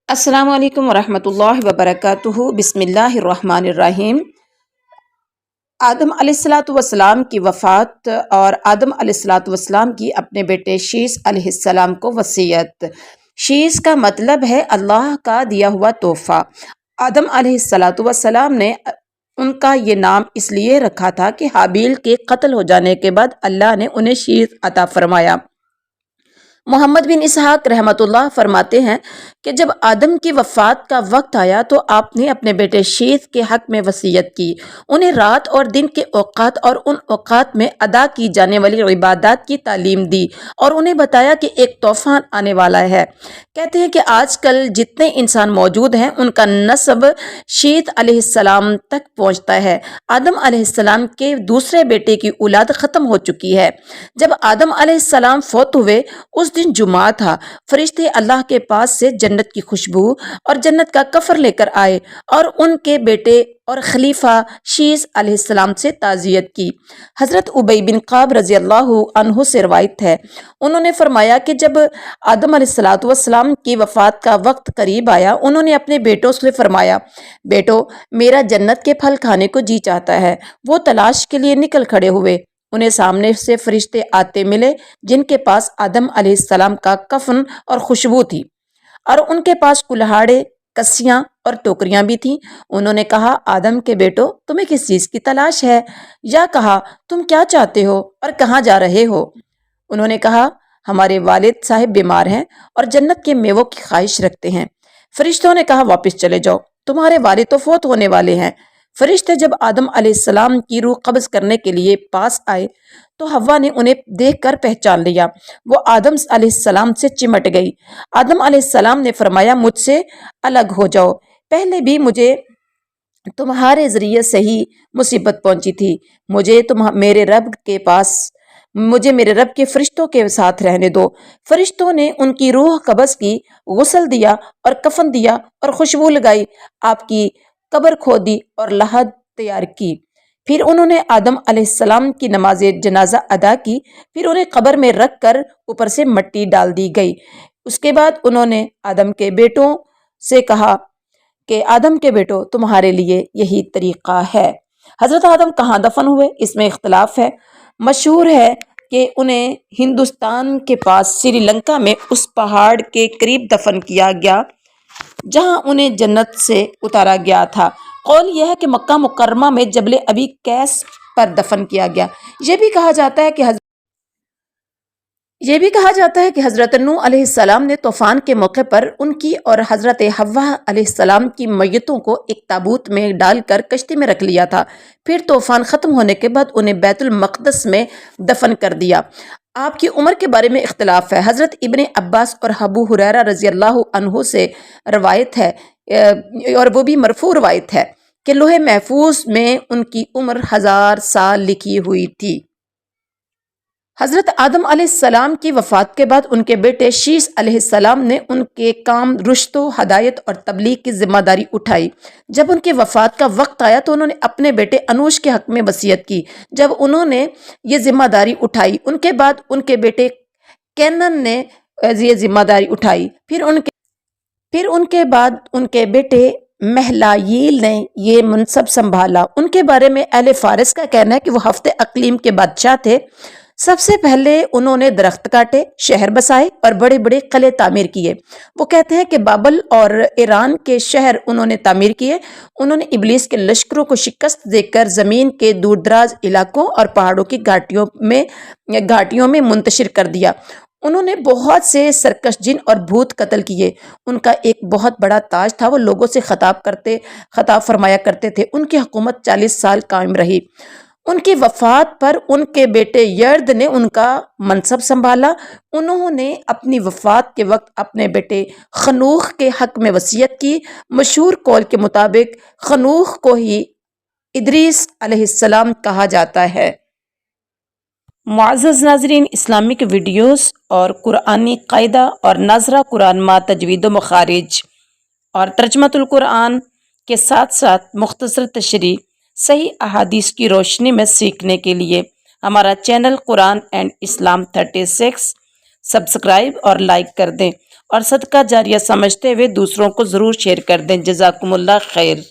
السلام علیکم ورحمۃ اللہ وبرکاتہ۔ بسم اللہ الرحمن الرحیم۔ آدم علیہ الصلاۃ والسلام کی وفات اور آدم علیہ الصلاۃ والسلام کی اپنے بیٹے شیس علیہ السلام کو وصیت۔ شیس کا مطلب ہے اللہ کا دیا ہوا تحفہ۔ آدم علیہ الصلاۃ والسلام نے ان کا یہ نام اس لیے رکھا تھا کہ حابیل کے قتل ہو جانے کے بعد اللہ نے انہیں شیس عطا فرمایا۔ محمد بن اسحاق رحمۃ اللہ فرماتے ہیں کہ جب آدم کی وفات کا وقت آیا تو آپ نے اپنے بیٹے شیس کے حق میں وصیت کی، انہیں رات اور دن کے اوقات اور ان اوقات میں ادا کی جانے والی عبادات کی تعلیم دی اور انہیں بتایا کہ ایک طوفان آنے والا ہے۔ کہتے ہیں کہ آج کل جتنے انسان موجود ہیں ان کا نسب شیس علیہ السلام تک پہنچتا ہے۔ آدم علیہ السلام کے دوسرے بیٹے کی اولاد ختم ہو چکی ہے۔ جب آدم علیہ السلام فوت ہوئے اس دن جمعہ تھا، فرشتے اللہ کے پاس سے جنت کی خوشبو اور جنت کا کفر لے کر آئے اور ان کے بیٹے اور خلیفہ شیس علیہ السلام سے تعزیت کی۔ حضرت ابی بن کعب رضی اللہ عنہ سے روایت ہے، انہوں نے فرمایا کہ جب آدم علیہ السلام کی وفات کا وقت قریب آیا، انہوں نے اپنے بیٹوں سے فرمایا، بیٹو میرا جنت کے پھل کھانے کو جی چاہتا ہے۔ وہ تلاش کے لیے نکل کھڑے ہوئے، انہیں سامنے سے فرشتے آتے ملے جن کے پاس آدم علیہ السلام کا کفن اور خوشبو تھی، اور ان کے پاس کلہاڑے، کسیاں اور ٹوکریاں بھی تھیں۔ انہوں نے کہا، آدم کے بیٹو تمہیں کس چیز کی تلاش ہے؟ یا کہا تم کیا چاہتے ہو اور کہاں جا رہے ہو؟ انہوں نے کہا، ہمارے والد صاحب بیمار ہیں اور جنت کے میووں کی خواہش رکھتے ہیں۔ فرشتوں نے کہا، واپس چلے جاؤ، تمہارے والد تو فوت ہونے والے ہیں۔ فرشتے جب آدم علیہ السلام کی روح قبض کرنے کے لیے پاس آئے تو حوا نے انہیں دیکھ کر پہچان لیا، وہ آدم علیہ السلام سے چمٹ گئی۔ آدم علیہ السلام نے فرمایا، مجھ سے الگ ہو جاؤ، پہلے بھی مجھے تمہارے ذریعے سے ہی مصیبت پہنچی تھی، مجھے میرے رب کے فرشتوں کے ساتھ رہنے دو۔ فرشتوں نے ان کی روح قبض کی، غسل دیا اور کفن دیا اور خوشبو لگائی، آپ کی قبر کھودی اور لحد تیار کی۔ پھر انہوں نے آدم علیہ السلام کی نماز جنازہ ادا کی، پھر انہیں قبر میں رکھ کر اوپر سے مٹی ڈال دی گئی۔ اس کے بعد انہوں نے آدم کے بیٹوں سے کہا کہ آدم کے بیٹوں تمہارے لیے یہی طریقہ ہے۔ حضرت آدم کہاں دفن ہوئے اس میں اختلاف ہے۔ مشہور ہے کہ انہیں ہندوستان کے پاس سری لنکا میں اس پہاڑ کے قریب دفن کیا گیا جہاں انہیں جنت سے اتارا گیا تھا۔ قول یہ ہے کہ مکہ مکرمہ میں جبل ابی قیس پر دفن کیا گیا۔ یہ بھی کہا جاتا ہے کہ حضرت نوح علیہ السلام نے طوفان کے موقع پر ان کی اور حضرت حوا علیہ السلام کی میتوں کو ایک تابوت میں ڈال کر کشتی میں رکھ لیا تھا، پھر طوفان ختم ہونے کے بعد انہیں بیت المقدس میں دفن کر دیا۔ آپ کی عمر کے بارے میں اختلاف ہے۔ حضرت ابن عباس اور ابو ہریرہ رضی اللہ عنہ سے روایت ہے، اور وہ بھی مرفوع روایت ہے، کہ لوح محفوظ میں ان کی عمر 1000 سال لکھی ہوئی تھی۔ حضرت آدم علیہ السلام کی وفات کے بعد ان کے بیٹے شیس علیہ السلام نے ان کے کام رشد و ہدایت اور تبلیغ کی ذمہ داری اٹھائی۔ جب ان کی وفات کا وقت آیا تو انہوں نے اپنے بیٹے انوش کے حق میں وصیت کی۔ جب انہوں نے یہ ذمہ داری اٹھائی، ان کے بعد ان کے بیٹے کینن نے یہ ذمہ داری اٹھائی، پھر ان کے بعد ان کے بیٹے مہلائیل نے یہ منصب سنبھالا۔ ان کے بارے میں اہل فارس کا کہنا ہے کہ وہ ہفتے اقلیم کے بادشاہ تھے۔ سب سے پہلے انہوں نے درخت کاٹے، شہر بسائے اور بڑے بڑے قلعے تعمیر کیے۔ وہ کہتے ہیں کہ بابل اور ایران کے شہر انہوں نے تعمیر کیے۔ انہوں نے ابلیس کے لشکروں کو شکست دے کر زمین کے دور دراز علاقوں اور پہاڑوں کی گھاٹیوں میں منتشر کر دیا۔ انہوں نے بہت سے سرکش جن اور بھوت قتل کیے۔ ان کا ایک بہت بڑا تاج تھا، وہ لوگوں سے خطاب فرمایا کرتے تھے۔ ان کی حکومت 40 سال قائم رہی۔ ان کی وفات پر ان کے بیٹے یرد نے ان کا منصب سنبھالا۔ انہوں نے اپنی وفات کے وقت اپنے بیٹے خنوخ کے حق میں وصیت کی۔ مشہور قول کے مطابق خنوخ کو ہی ادریس علیہ السلام کہا جاتا ہے۔ معزز ناظرین، اسلامک ویڈیوز اور قرآنی قاعدہ اور ناظرہ قرآن ما تجوید و مخارج اور ترجمۃ القرآن کے ساتھ ساتھ مختصر تشریح صحیح احادیث کی روشنی میں سیکھنے کے لیے ہمارا channel Quran and Islam 36 subscribe اور لائک کر دیں، اور صدقہ جاریہ سمجھتے ہوئے دوسروں کو ضرور شیئر کر دیں۔ جزاکم اللہ خیر۔